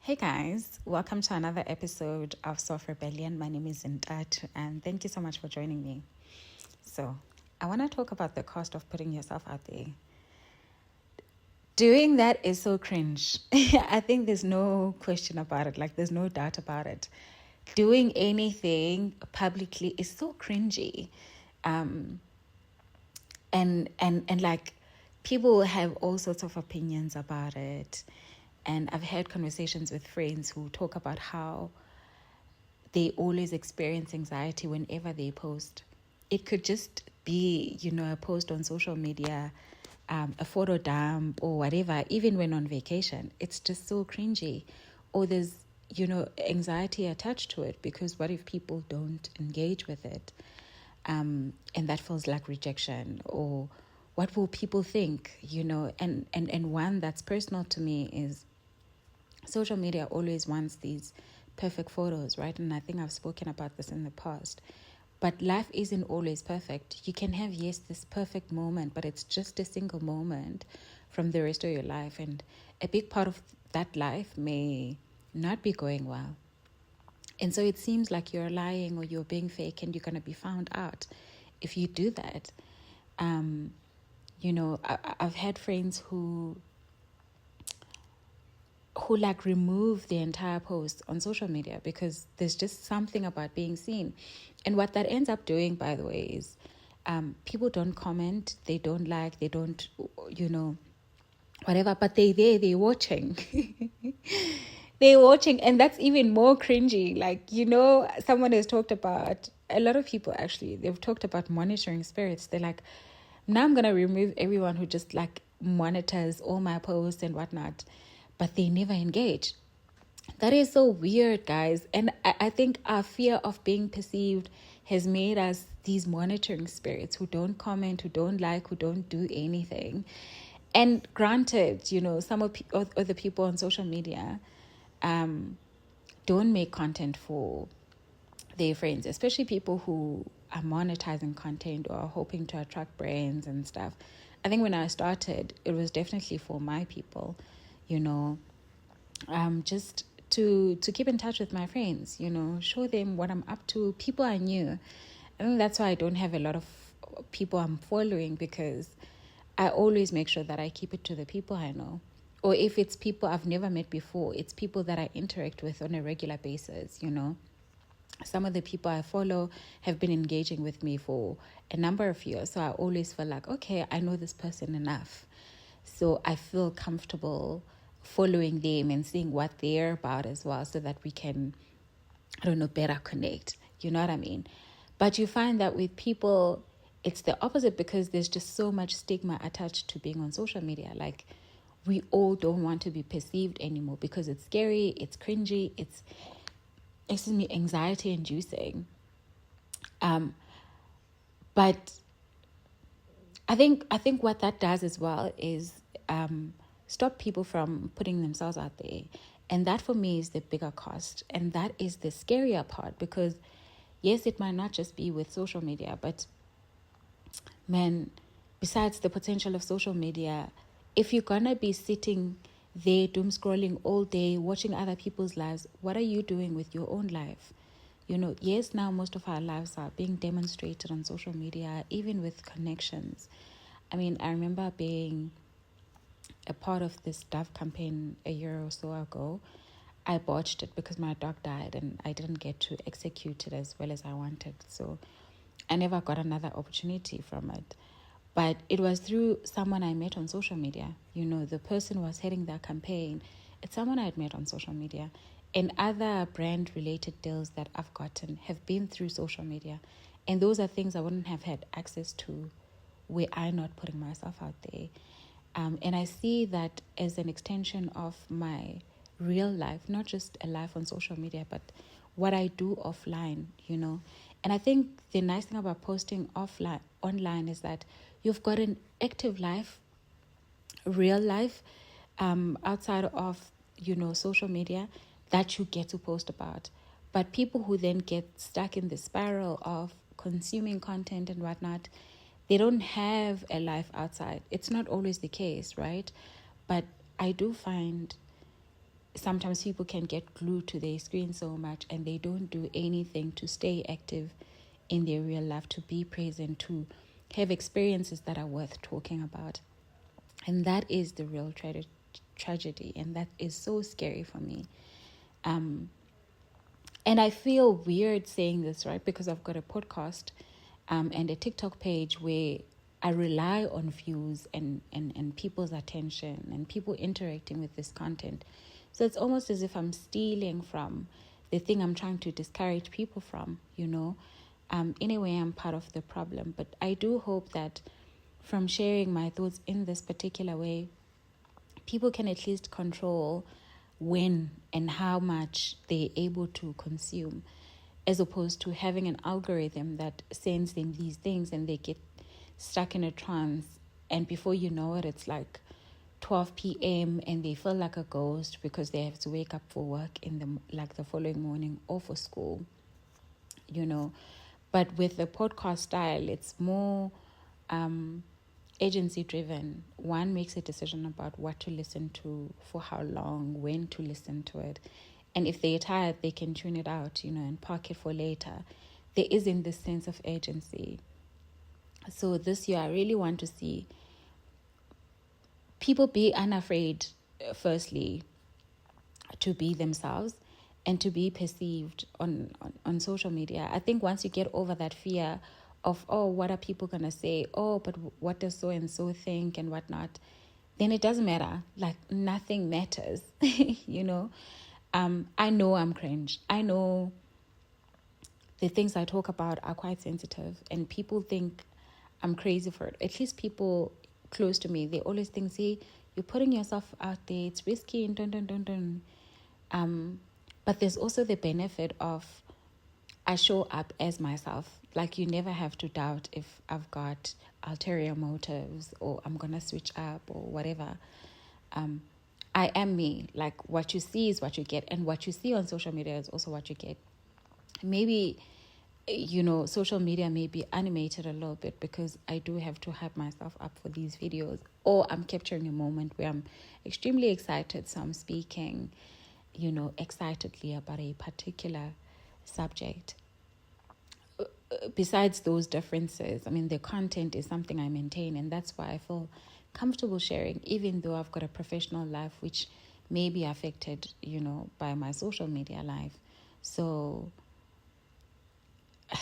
Hey guys, welcome to another episode of Soft Rebellion. My name is Zintat and thank you so much for joining me. So, I want to talk about the cost of putting yourself out there. Doing that is so cringe. I think there's no question about it, like there's no doubt about it. Doing anything publicly is so cringy. And like people have all sorts of opinions about it. And I've had conversations with friends who talk about how they always experience anxiety whenever they post. It could just be, a post on social media, a photo dump or whatever, even when on vacation. It's just so cringy. Or there's, anxiety attached to it because what if people don't engage with it? And that feels like rejection, or what will people think, and one that's personal to me is social media always wants these perfect photos, right? And I think I've spoken about this in the past. But life isn't always perfect. You can have, yes, this perfect moment, but it's just a single moment from the rest of your life. And a big part of that life may not be going well. And so it seems like you're lying or you're being fake and you're going to be found out if you do that. I've had friends who like remove the entire post on social media because there's just something about being seen. And what that ends up doing, by the way, is people don't comment, they don't like, they don't, whatever, but they're watching. They're watching, and that's even more cringy. Like, someone has talked about, a lot of people actually, they've talked about monitoring spirits. They're like, now I'm going to remove everyone who just like monitors all my posts and whatnot, but they never engage. That is so weird, guys. And I think our fear of being perceived has made us these monitoring spirits who don't comment, who don't like, who don't do anything. And granted, some of the people on social media don't make content for their friends, especially people who are monetizing content or are hoping to attract brands and stuff. I think when I started, it was definitely for my people, just to keep in touch with my friends, show them what I'm up to. People I knew. I think that's why I don't have a lot of people I'm following, because I always make sure that I keep it to the people I know. Or if it's people I've never met before, it's people that I interact with on a regular basis, Some of the people I follow have been engaging with me for a number of years. So I always feel like, okay, I know this person enough. So I feel comfortable following them and seeing what they're about as well, so that we can, better connect. You know what I mean? But you find that with people, it's the opposite, because there's just so much stigma attached to being on social media. Like, we all don't want to be perceived anymore because it's scary, it's cringy, it's anxiety inducing. But I think what that does as well is stop people from putting themselves out there. And that for me is the bigger cost. And that is the scarier part, because yes, it might not just be with social media, but man, besides the potential of social media, if you're gonna be sitting there doom scrolling all day, watching other people's lives, what are you doing with your own life? Yes, now most of our lives are being demonstrated on social media, even with connections. I mean, I remember being a part of this Dove campaign a year or so ago. I botched it because my dog died and I didn't get to execute it as well as I wanted. So I never got another opportunity from it. But it was through someone I met on social media. The person who was heading that campaign, it's someone I had met on social media. And other brand-related deals that I've gotten have been through social media. And those are things I wouldn't have had access to were I not putting myself out there. And I see that as an extension of my real life, not just a life on social media, but what I do offline, And I think the nice thing about posting online is that you've got an active life, real life, outside of, social media, that you get to post about. But people who then get stuck in the spiral of consuming content and whatnot, they don't have a life outside. It's not always the case, right? But I do find sometimes people can get glued to their screen so much and they don't do anything to stay active in their real life, to be present, to have experiences that are worth talking about. And that is the real tragedy, and that is so scary for me. And I feel weird saying this, right? Because I've got a podcast and a TikTok page where I rely on views and people's attention and people interacting with this content. So it's almost as if I'm stealing from the thing I'm trying to discourage people from, In a way, I'm part of the problem. But I do hope that from sharing my thoughts in this particular way, people can at least control when and how much they're able to consume, as opposed to having an algorithm that sends them these things and they get stuck in a trance, and before you know it, it's like 12 p.m. and they feel like a ghost because they have to wake up for work in the following morning or for school, But with the podcast style, it's more agency driven. One makes a decision about what to listen to, for how long, when to listen to it. And if they're tired, they can tune it out, and park it for later. There isn't this sense of agency. So this year, I really want to see people be unafraid, firstly, to be themselves and to be perceived on social media. I think once you get over that fear of, oh, what are people going to say? Oh, but what does so-and-so think and whatnot? Then it doesn't matter. Like, nothing matters, I know I'm cringe. I know the things I talk about are quite sensitive and people think I'm crazy for it. At least people close to me, they always think, see, you're putting yourself out there. It's risky and dun. But there's also the benefit of I show up as myself. Like, you never have to doubt if I've got ulterior motives or I'm going to switch up or whatever. I am me. Like, what you see is what you get. And what you see on social media is also what you get. Maybe, social media may be animated a little bit because I do have to hype myself up for these videos. Or I'm capturing a moment where I'm extremely excited. So I'm speaking, excitedly about a particular subject. Besides those differences, the content is something I maintain, and that's why I feel comfortable sharing, even though I've got a professional life which may be affected, by my social media life. So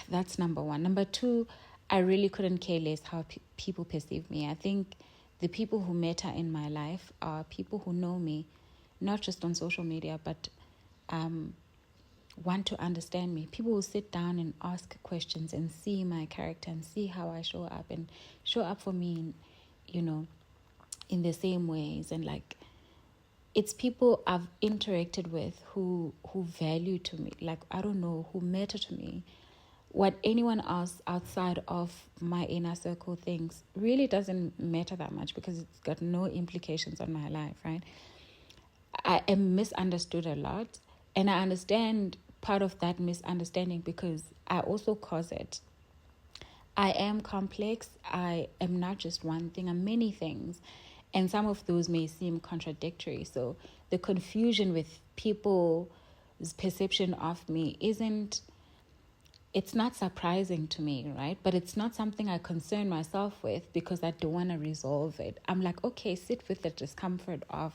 that's number one. Number two, I really couldn't care less how people perceive me. I think the people who matter in my life are people who know me, not just on social media, but want to understand me. People will sit down and ask questions and see my character and see how I show up and show up for me, in the same ways. And like, it's people I've interacted with who value to me, like, I don't know, who matter to me. What anyone else outside of my inner circle thinks really doesn't matter that much because it's got no implications on my life, right? I am misunderstood a lot, and I understand part of that misunderstanding because I also cause it. I am complex. I am not just one thing. I'm many things. And some of those may seem contradictory. So the confusion with people's perception of me it's not surprising to me, right? But it's not something I concern myself with because I don't want to resolve it. I'm like, okay, sit with the discomfort of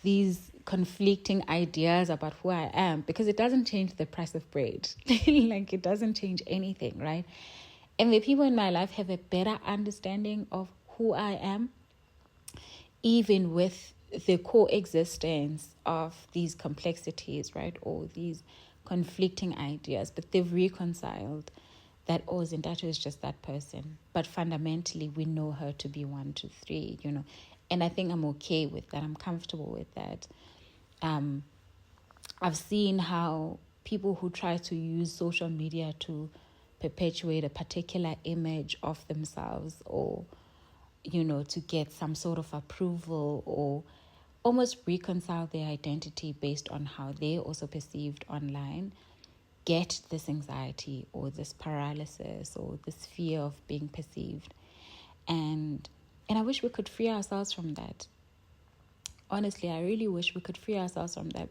these conflicting ideas about who I am, because it doesn't change the price of bread. Like, it doesn't change anything, right? And the people in my life have a better understanding of who I am, even with the coexistence of these complexities, right? Or these conflicting ideas, but they've reconciled that, oh, Zintathu is just that person. But fundamentally, we know her to be 1, 2, 3, And I think I'm okay with that. I'm comfortable with that. I've seen how people who try to use social media to perpetuate a particular image of themselves or, to get some sort of approval or almost reconcile their identity based on how they're also perceived online, get this anxiety or this paralysis or this fear of being perceived. And I wish we could free ourselves from that. honestly, I really wish we could free ourselves from that.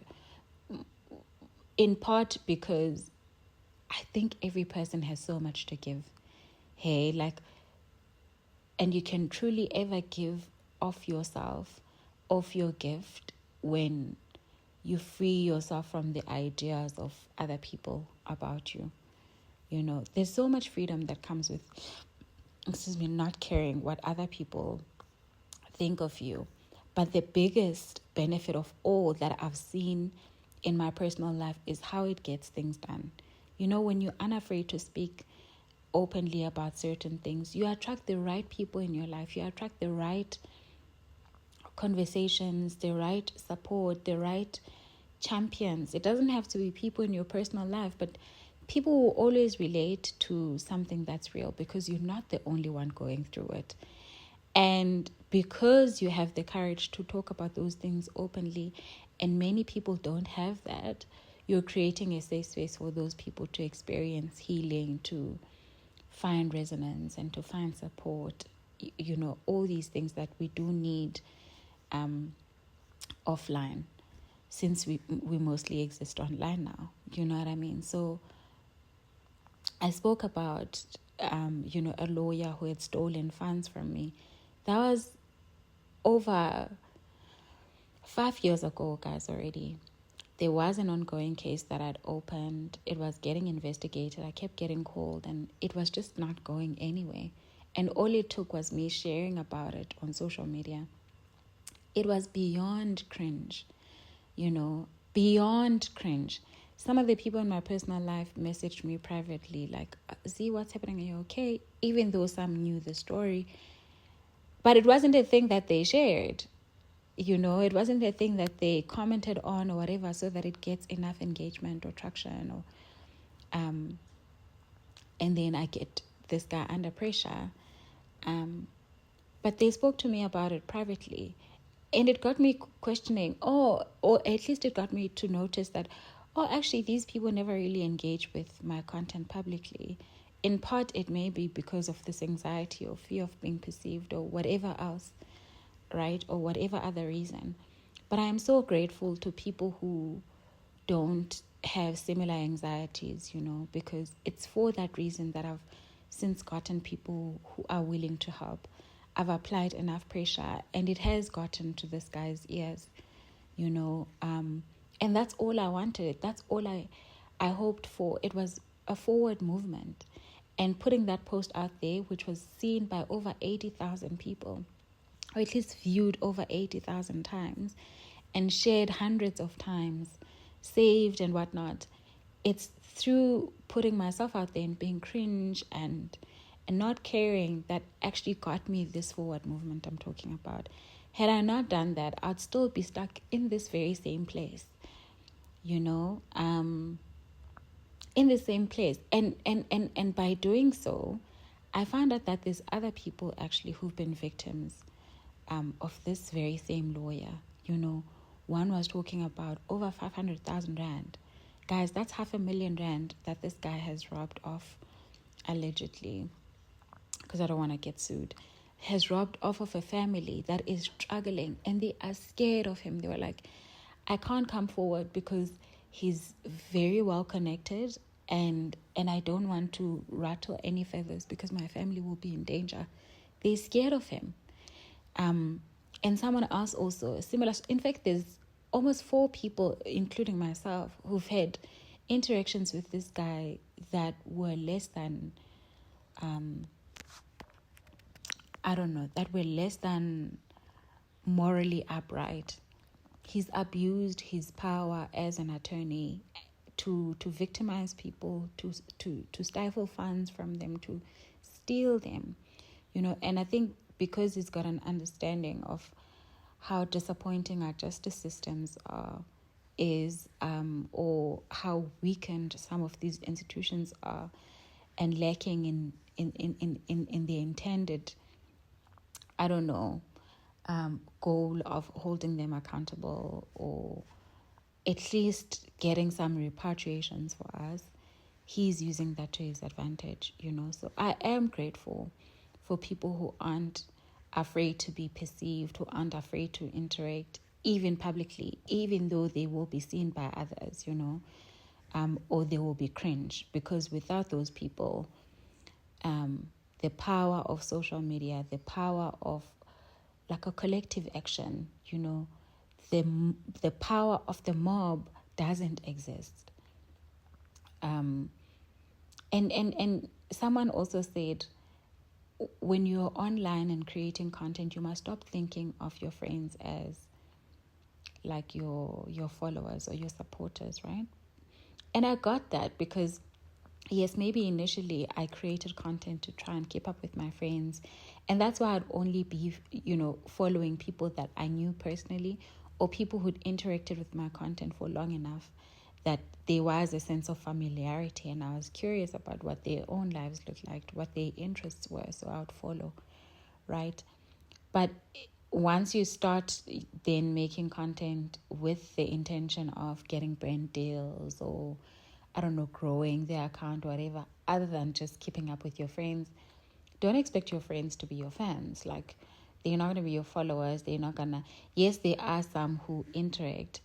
In part because I think every person has so much to give. Hey, like, and you can truly ever give of yourself, of your gift, when you free yourself from the ideas of other people about you. You know, there's so much freedom that comes with, not caring what other people think of you. But the biggest benefit of all that I've seen in my personal life is how it gets things done. You know, when you're unafraid to speak openly about certain things, you attract the right people in your life. You attract the right conversations, the right support, the right champions. It doesn't have to be people in your personal life, but people will always relate to something that's real because you're not the only one going through it. And because you have the courage to talk about those things openly, and many people don't have that, you're creating a safe space for those people to experience healing, to find resonance, and to find support. You know, all these things that we do need offline, since we mostly exist online now. You know what I mean? So I spoke about, a lawyer who had stolen funds from me. That was over 5 years ago, guys, already. There was an ongoing case that I'd opened. It was getting investigated. I kept getting called, and it was just not going anywhere. And all it took was me sharing about it on social media. It was beyond cringe, beyond cringe. Some of the people in my personal life messaged me privately, like, "Z, what's happening? Are you okay?" Even though some knew the story. But it wasn't a thing that they shared. It wasn't a thing that they commented on or whatever so that it gets enough engagement or traction, or and then I get this guy under pressure. But they spoke to me about it privately. And it got me questioning, or at least it got me to notice that, actually, these people never really engage with my content publicly. In part, it may be because of this anxiety or fear of being perceived or whatever else, right? Or whatever other reason. But I am so grateful to people who don't have similar anxieties, because it's for that reason that I've since gotten people who are willing to help. I've applied enough pressure, and it has gotten to this guy's ears, and that's all I wanted. That's all I hoped for. It was a forward movement, and putting that post out there, which was seen by over 80,000 people, or at least viewed over 80,000 times, and shared hundreds of times, saved and whatnot. It's through putting myself out there and being cringe and not caring that actually got me this forward movement I'm talking about. Had I not done that, I'd still be stuck in this very same place, in the same place. And by doing so, I found out that there's other people actually who've been victims of this very same lawyer. One was talking about over 500,000 rand. Guys, that's 500,000 rand that this guy has robbed off, allegedly, because I don't want to get sued, has robbed off of a family that is struggling, and they are scared of him. They were like, I can't come forward because he's very well connected, and I don't want to rattle any feathers because my family will be in danger. They're scared of him. And someone else also, similar. In fact, there's almost 4 people, including myself, who've had interactions with this guy that were less than, that were less than morally upright. He's abused his power as an attorney to victimize people, to stifle funds from them, to steal them, and I think because he's got an understanding of how disappointing our justice systems is, or how weakened some of these institutions are, and lacking in the intended, goal of holding them accountable, or at least getting some repatriations for us. He's using that to his advantage, So I am grateful for people who aren't afraid to be perceived, who aren't afraid to interact even publicly, even though they will be seen by others, or they will be cringe, because without those people, the power of social media, the power of like a collective action, the power of the mob doesn't exist. And someone also said, when you're online and creating content, you must stop thinking of your friends as like your followers or your supporters, right? And I got that because, yes, maybe initially I created content to try and keep up with my friends. And that's why I'd only be, following people that I knew personally, or people who'd interacted with my content for long enough that there was a sense of familiarity, and I was curious about what their own lives looked like, what their interests were, so I would follow, right? But once you start then making content with the intention of getting brand deals, or I don't know, growing their account, whatever, other than just keeping up with your friends, don't expect your friends to be your fans. Like, they're not going to be your followers. They're not going to... Yes, there are some who interact.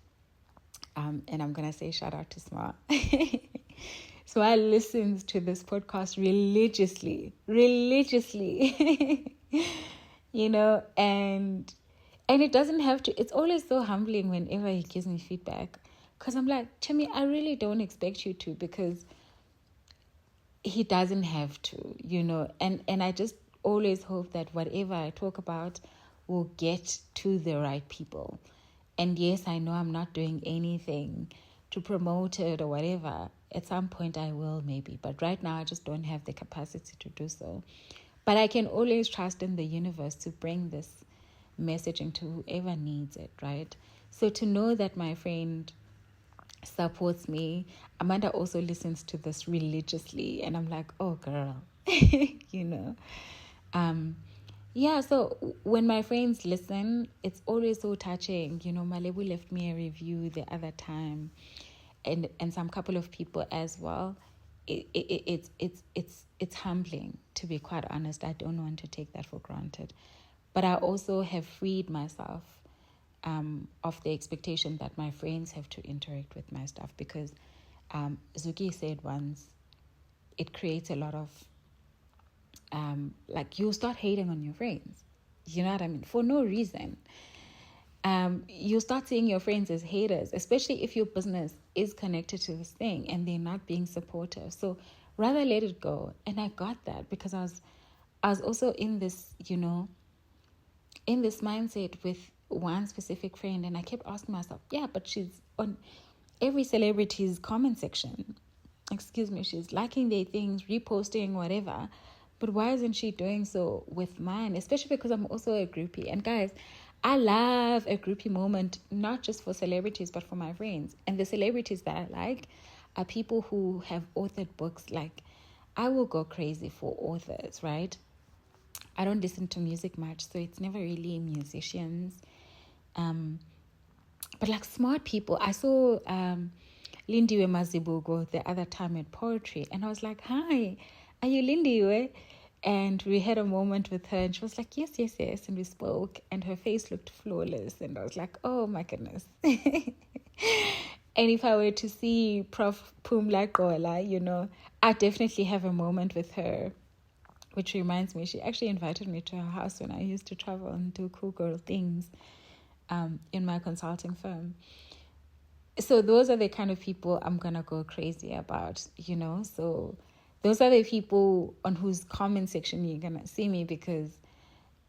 And I'm going to say shout out to Smart. Smart listens to this podcast religiously. And it doesn't have to... It's always so humbling whenever he gives me feedback. Because I'm like, Timmy, I really don't expect you to, because he doesn't have to, And I just always hope that whatever I talk about will get to the right people. And yes, I know I'm not doing anything to promote it or whatever. At some point I will, maybe. But right now I just don't have the capacity to do so. But I can always trust in the universe to bring this messaging to whoever needs it, right? So to know that my friend supports me. Amanda also listens to this religiously, and I'm like, oh girl, so when my friends listen, it's always so touching. Malebu left me a review the other time, and some couple of people as well. It's humbling, to be quite honest. I don't want to take that for granted, but I also have freed myself of the expectation that my friends have to interact with my stuff, because Zuki said once, it creates a lot of you'll start hating on your friends, you know what I mean, for no reason. You'll start seeing your friends as haters, especially if your business is connected to this thing and they're not being supportive. So rather let it go. And I got that because I was also in this, in this mindset with one specific friend, and I kept asking myself, yeah, but she's on every celebrity's comment section. She's liking their things, reposting, whatever. But why isn't she doing so with mine? Especially because I'm also a groupie. And guys, I love a groupie moment, not just for celebrities, but for my friends. And the celebrities that I like are people who have authored books. Like, I will go crazy for authors, right? I don't listen to music much, so it's never really musicians. But like smart people, I saw Lindiwe Mazibugo the other time at Poetry, and I was like, hi, are you Lindiwe? And we had a moment with her, and she was like, yes, and we spoke, and her face looked flawless, and I was like, oh my goodness. And if I were to see Prof. Pumla Kola, I definitely have a moment with her. Which reminds me, she actually invited me to her house when I used to travel and do cool girl things in my consulting firm. So those are the kind of people I'm going to go crazy about, So those are the people on whose comment section you're going to see me, because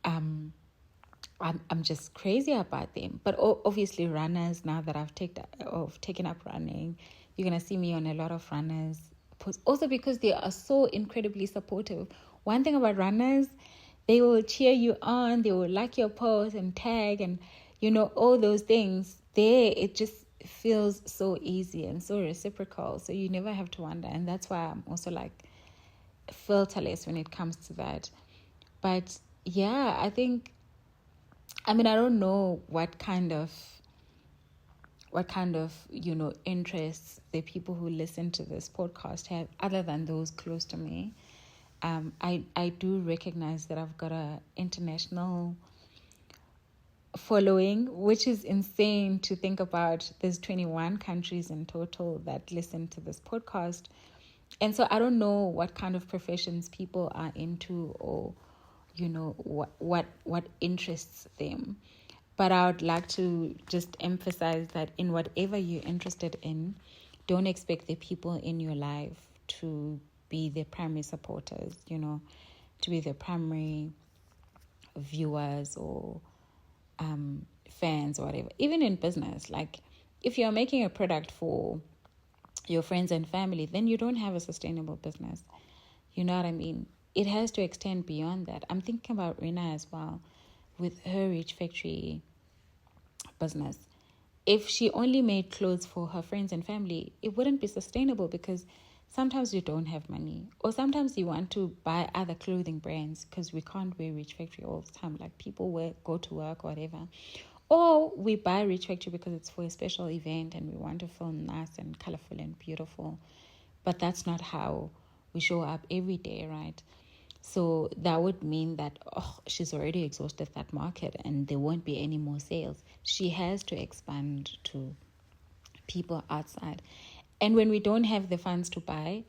I'm just crazy about them. But obviously runners, now that I've taken up running, you're going to see me on a lot of runners posts. Also because they are so incredibly supportive. One thing about runners, they will cheer you on, they will like your post and tag and, all those things. There, it just feels so easy and so reciprocal. So you never have to wonder. And that's why I'm also like filterless when it comes to that. But yeah, I don't know what kind of interests the people who listen to this podcast have, other than those close to me. I do recognize that I've got an international following, which is insane to think about. There's 21 countries in total that listen to this podcast. And so I don't know what kind of professions people are into, or what interests them. But I would like to just emphasize that in whatever you're interested in, don't expect the people in your life to be the primary supporters, to be the primary viewers or fans or whatever. Even in business, like if you're making a product for your friends and family, then you don't have a sustainable business. You know what I mean? It has to extend beyond that. I'm thinking about Rina as well with her Reach Factory business. If she only made clothes for her friends and family, it wouldn't be sustainable, because sometimes you don't have money, or sometimes you want to buy other clothing brands because we can't wear Reach Factory all the time. Like people go to work or whatever. Or we buy Reach Factory because it's for a special event and we want to feel nice and colorful and beautiful. But that's not how we show up every day, right? So that would mean that she's already exhausted that market and there won't be any more sales. She has to expand to people outside. And when we don't have the funds to buy,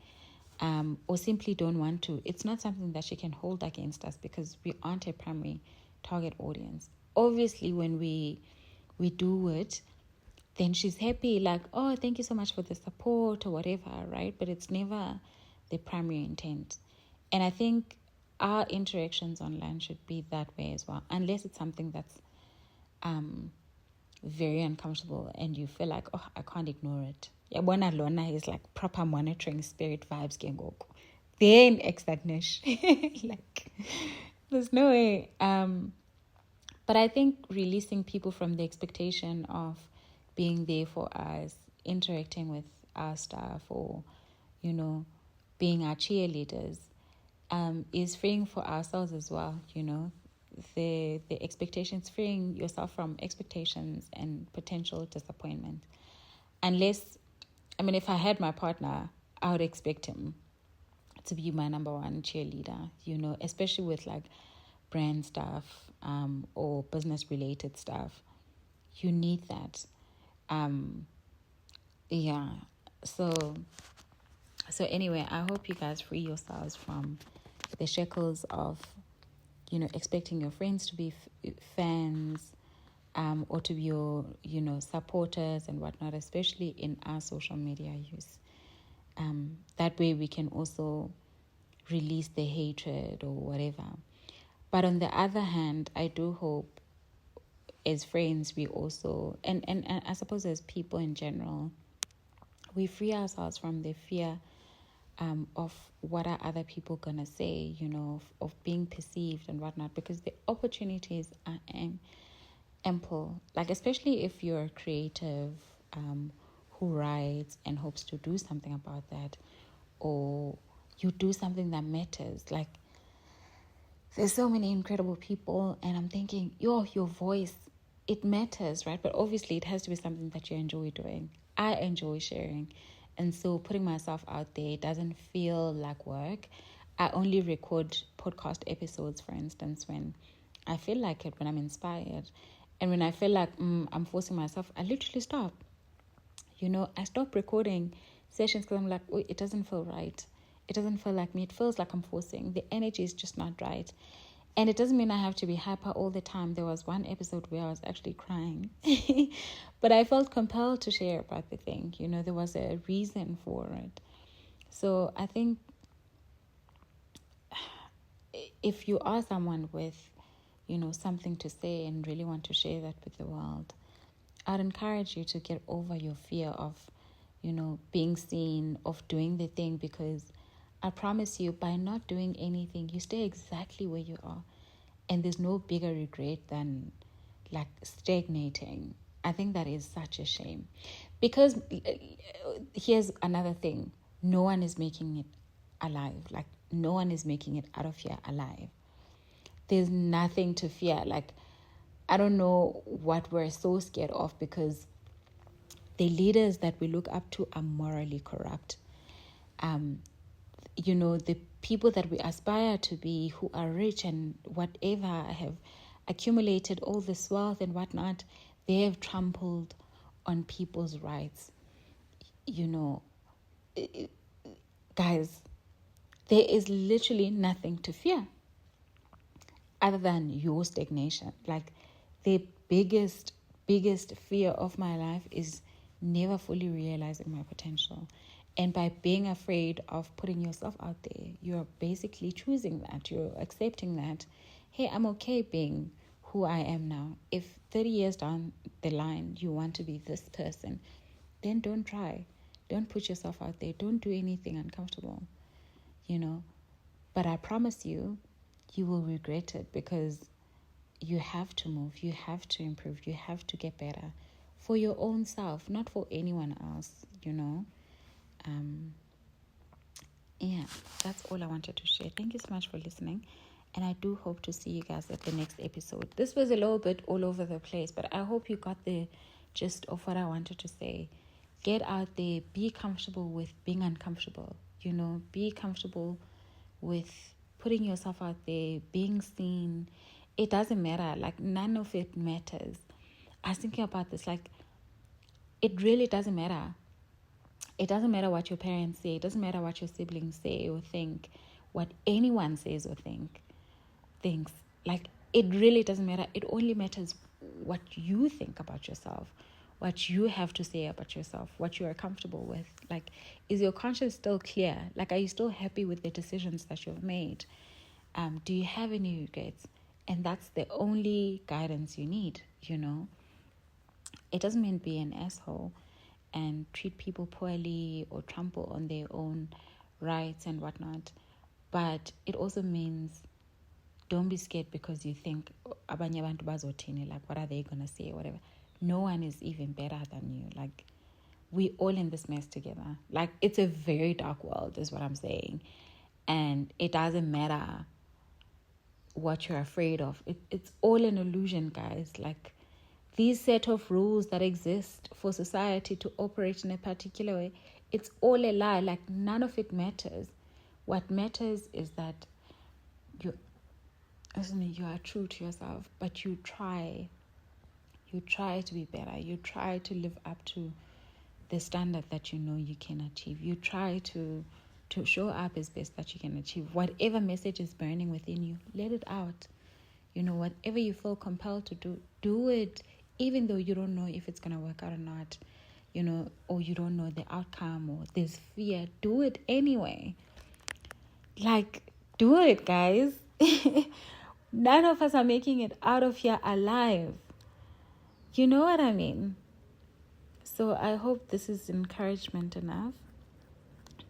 or simply don't want to, it's not something that she can hold against us, because we aren't a primary target audience. Obviously, when we do it, then she's happy, like, oh, thank you so much for the support or whatever, right? But it's never the primary intent. And I think our interactions online should be that way as well, unless it's something that's very uncomfortable and you feel like, oh, I can't ignore it. Yabona Lona is like proper monitoring spirit vibes gengoku. Then extagnish. Like there's no way. But I think releasing people from the expectation of being there for us, interacting with our staff, or, being our cheerleaders, is freeing for ourselves as well, The expectations, freeing yourself from expectations and potential disappointment. Unless, if I had my partner, I would expect him to be my number one cheerleader, especially with like brand stuff, or business related stuff. You need that. Yeah. So anyway, I hope you guys free yourselves from the shackles of, expecting your friends to be fans, or to be your, supporters and whatnot, especially in our social media use. That way we can also release the hatred or whatever. But on the other hand, I do hope as friends we also, and I suppose as people in general, we free ourselves from the fear of what are other people gonna say, of being perceived and whatnot, because the opportunities are ample. Like, especially if you're a creative who writes and hopes to do something about that, or you do something that matters. Like, there's so many incredible people, and I'm thinking, your voice, it matters, right? But obviously it has to be something that you enjoy doing. I enjoy sharing. And so putting myself out there doesn't feel like work. I only record podcast episodes, for instance, when I feel like it, when I'm inspired. And when I feel like I'm forcing myself, I literally stop. I stop recording sessions because I'm like, oh, it doesn't feel right. It doesn't feel like me. It feels like I'm forcing. The energy is just not right. And it doesn't mean I have to be hyper all the time. There was one episode where I was actually crying. But I felt compelled to share about the thing. There was a reason for it. So I think if you are someone with, something to say and really want to share that with the world, I'd encourage you to get over your fear of, being seen, of doing the thing, because I promise you, by not doing anything, you stay exactly where you are. And there's no bigger regret than like stagnating. I think that is such a shame. Because here's another thing. No one is making it alive. Like, no one is making it out of here alive. There's nothing to fear. Like, I don't know what we're so scared of, because the leaders that we look up to are morally corrupt. The people that we aspire to be, who are rich and whatever, have accumulated all this wealth and whatnot, they have trampled on people's rights. Guys, there is literally nothing to fear other than your stagnation. Like, the biggest fear of my life is never fully realizing my potential. And by being afraid of putting yourself out there, you're basically choosing that. You're accepting that, hey, I'm okay being who I am now. If 30 years down the line you want to be this person, then don't try. Don't put yourself out there. Don't do anything uncomfortable, But I promise you, you will regret it, because you have to move. You have to improve. You have to get better for your own self, not for anyone else, Yeah, that's all I wanted to share. Thank you so much for listening. And I do hope to see you guys at the next episode. This was a little bit all over the place, but I hope you got the gist of what I wanted to say. Get out there. Be comfortable with being uncomfortable. Be comfortable with putting yourself out there, being seen. It doesn't matter. Like, none of it matters. I was thinking about this. Like, it really doesn't matter. It doesn't matter what your parents say. It doesn't matter what your siblings say or think. What anyone says or thinks. Like, it really doesn't matter. It only matters what you think about yourself, what you have to say about yourself, what you are comfortable with. Like, is your conscience still clear? Like, are you still happy with the decisions that you've made? Do you have any regrets? And that's the only guidance you need, It doesn't mean be an asshole and treat people poorly or trample on their own rights and whatnot. But it also means don't be scared because you think, abanye abantu bazothini, like, what are they going to say or whatever. No one is even better than you. Like, we all in this mess together. Like, it's a very dark world is what I'm saying. And it doesn't matter what you're afraid of. It's all an illusion, guys. Like, these set of rules that exist for society to operate in a particular way, it's all a lie. Like, none of it matters. What matters is that you are true to yourself, but you try to be better. You try to live up to the standard that you can achieve. You try to show up as best that you can achieve. Whatever message is burning within you, let it out. Whatever you feel compelled to do it, even though you don't know if it's going to work out or not, or you don't know the outcome, or there's fear. Do it anyway. Like, do it, guys. None of us are making it out of here alive. You know what I mean? So I hope this is encouragement enough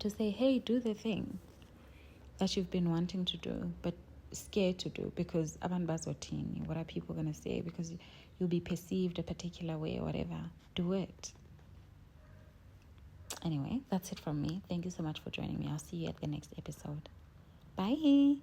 to say, hey, do the thing that you've been wanting to do, but scared to do because abantu bazothini, what are people going to say, because you'll be perceived a particular way or whatever. Do it. Anyway, that's it from me. Thank you so much for joining me. I'll see you at the next episode. Bye.